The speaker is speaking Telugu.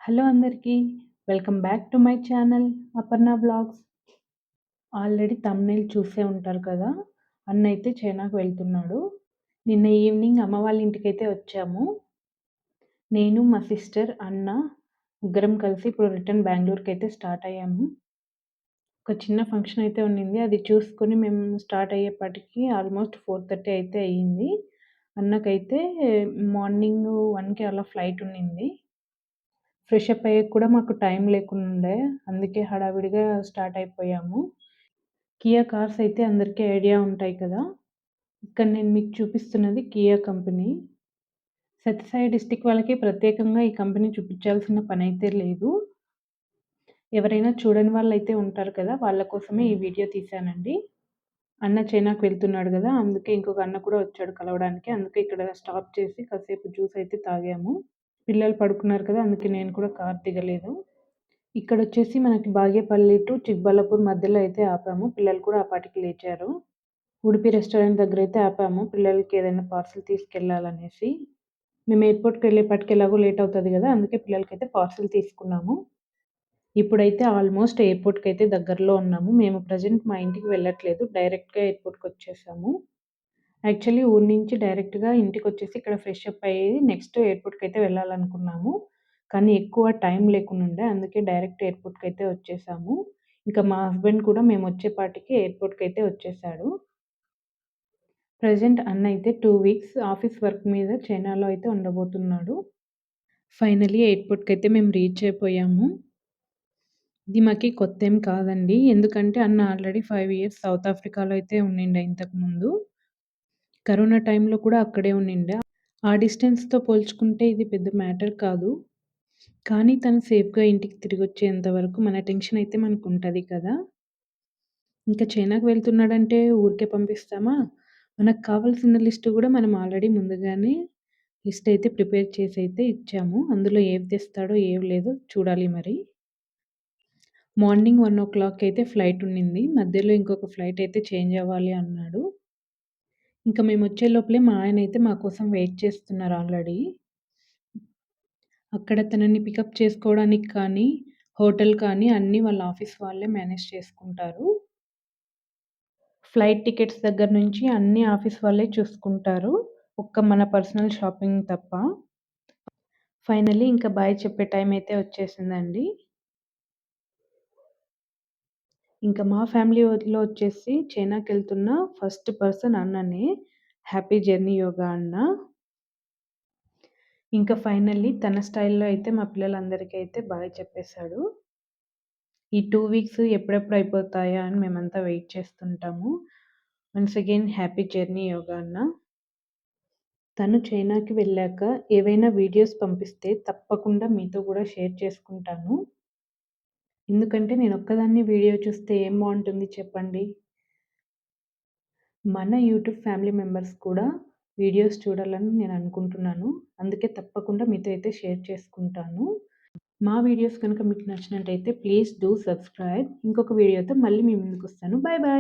హలో అందరికీ. Welcome back to my channel Aparna vlogs. Already thumbnail చూసే ఉంటారు కదా! అన్నయితే చైనాకు వెళ్తున్నాడు. నిన్న ఈవినింగ్ అమ్మ వాళ్ళ ఇంటికైతే వచ్చాము. నేను, మా సిస్టర్, అన్న ముగ్గురం కలిసి ఇప్పుడు రిటర్న్ బెంగుళూరుకైతే స్టార్ట్ అయ్యాము. ఒక చిన్న ఫంక్షన్ అయితే ఉండింది. అది చూసుకొని మేము స్టార్ట్ అయ్యేపాటికి ఆల్మోస్ట్ 4:30 అయితే అయ్యింది. అన్నకైతే మార్నింగ్ 1కి అలా ఫ్లైట్ ఉండింది. ఫ్రెష్ అప్ అయ్యేకి కూడా మాకు టైం లేకుండే. అందుకే హడావిడిగా స్టార్ట్ అయిపోయాము. కియా కార్స్ అయితే అందరికీ ఐడియా ఉంటాయి కదా! ఇక్కడ నేను మీకు చూపిస్తున్నది కియా కంపెనీ. సత్యసాయి డిస్ట్రిక్ట్ వాళ్ళకి ప్రత్యేకంగా ఈ కంపెనీ చూపించాల్సిన పనైతే లేదు. ఎవరైనా చూడని వాళ్ళైతే ఉంటారు కదా! వాళ్ళ కోసమే ఈ వీడియో తీశానండి. అన్న చైనాకు వెళ్తున్నాడు గదా! అందుకే ఇంకొక అన్న కూడా వచ్చాడు కలవడానికి. అందుకే ఇక్కడ స్టాప్ చేసి కాసేపు జ్యూస్ అయితే తాగాము. పిల్లలు పడుకున్నారు కదా! అందుకే నేను కూడా కార్ దిగలేదు. ఇక్కడొచ్చేసి మనకి బాగేపల్లి టు చిక్బల్లాపూర్ మధ్యలో అయితే ఆపాము. పిల్లలు కూడా ఆ పాటికి లేచారు. ఉడిపి రెస్టారెంట్ దగ్గరైతే ఆపాము. పిల్లలకి ఏదైనా పార్సెల్ తీసుకెళ్ళాలనేసి. మేము ఎయిర్‌పోర్ట్‌కెళ్ళేపాటికి ఎలాగో లేట్ అవుతది గదా! అందుకే పిల్లలకైతే పార్సెల్ తీసుకున్నాము. ఇప్పుడైతే ఆల్మోస్ట్ ఎయిర్‌పోర్ట్‌కైతే దగ్గరలో ఉన్నాము. మేము ప్రెజెంట్ మా ఇంటికి వెళ్ళట్లేదు. డైరెక్ట్‌గా ఎయిర్‌పోర్ట్‌కొచ్చేసాము. యాక్చువల్లీ ఊరు నుంచి డైరెక్ట్‌గా ఇంటికొచ్చేసి ఇక్కడ ఫ్రెష్ అప్ అయ్యి నెక్స్ట్ ఎయిర్‌పోర్ట్‌కైతే వెళ్ళాలనుకున్నాము. కానీ ఎక్కువ టైం లేకుండుండే. అందుకే డైరెక్ట్ ఎయిర్‌పోర్ట్‌కైతే వచ్చేసాము. ఇంకా మా హస్బెండ్ కూడా మేమొచ్చేపాటికి ఎయిర్‌పోర్ట్‌కైతే వచ్చేసాడు. ప్రెజెంట్ అన్న అయితే 2 వీక్స్ ఆఫీస్ వర్క్ మీద చైనాలో అయితే ఉండబోతున్నాడు. ఫైనల్లీ ఎయిర్‌పోర్ట్‌కైతే మేము రీచ్ అయిపోయాము. ఇది మాకి కొత్తేం కాదండి. ఎందుకంటే అన్న ఆల్రెడీ 5 ఇయర్స్ సౌత్ ఆఫ్రికాలో అయితే ఉండిండే ఇంతకుముందు. కరోనా టైంలో కూడా అక్కడే ఉండిండే. ఆ డిస్టెన్స్‌తో పోల్చుకుంటే ఇది పెద్ద మ్యాటర్ కాదు. కానీ తను సేఫ్‌గా ఇంటికి తిరిగొచ్చేంత వరకు మన టెన్షన్ అయితే మనకుంటది కదా! ఇంకా చైనాకి వెళ్తున్నాడంటే ఊరికే పంపిస్తామా? మనకు కావాల్సిన లిస్ట్ గూడా మనం ఆల్రెడీ ముందుగానే లిస్ట్ అయితే ప్రిపేర్ చేసైతే ఇచ్చాము. అందులో ఏవి తెస్తాడో, ఏవి లేదో చూడాలి మరి. మార్నింగ్ 1:00 అయితే ఫ్లైట్ ఉండింది. మధ్యలో ఇంకొక ఫ్లైట్ అయితే చేంజ్ అవ్వాలి అన్నాడు. ఇంక మేమొచ్చే లోపలే మా ఆయనైతే మా కోసం వెయిట్ చేస్తున్నారు ఆల్రెడీ. అక్కడ తనని పికప్ చేసుకోవడానికి కానీ, హోటల్ కానీ అన్నీ వాళ్ళ ఆఫీస్ వాళ్ళే మేనేజ్ చేసుకుంటారు. ఫ్లైట్ టికెట్స్ దగ్గర నుంచి అన్నీ ఆఫీస్ వాళ్ళే చూసుకుంటారు. ఒక్క మన పర్సనల్ షాపింగ్ తప్ప. ఫైనల్లీ ఇంకా బాయ్ చెప్పే టైం అయితే వచ్చేసిందండి. ఇంకా మా ఫ్యామిలీలో వచ్చేసి చైనాకెళ్తున్న ఫస్ట్ పర్సన్ అన్ననే. హ్యాపీ జర్నీ యోగా అన్న. ఇంకా ఫైనల్లీ తన స్టైల్‌లో అయితే మా పిల్లలందరికీ అయితే బాయ్ చెప్పేసాడు. ఈ 2 వీక్స్ ఎప్పుడెప్పుడు అయిపోతాయా అని మేమంతా వెయిట్ చేస్తుంటాము. Once again happy journey yoga అన్న. తను చైనాకి వెళ్ళాక ఏవైనా వీడియోస్ పంపిస్తే తప్పకుండా మీతో గూడా షేర్ చేసుకుంటాను. ఎందుకంటే నేనొక్కదాన్నే వీడియో చూస్తే ఏం బావుంటుంది చెప్పండి? మన యూట్యూబ్ ఫ్యామిలీ మెంబర్స్ కూడా వీడియోస్ చూడాలని నేను అనుకుంటున్నాను. అందుకే తప్పకుండా మీతో అయితే షేర్ చేసుకుంటాను. మా వీడియోస్ కనుక మీకు నచ్చినట్టయితే ప్లీజ్ డూ సబ్స్క్రైబ్. ఇంకొక వీడియోతో మళ్ళీ మీ ముందుకొస్తాను. Bye bye.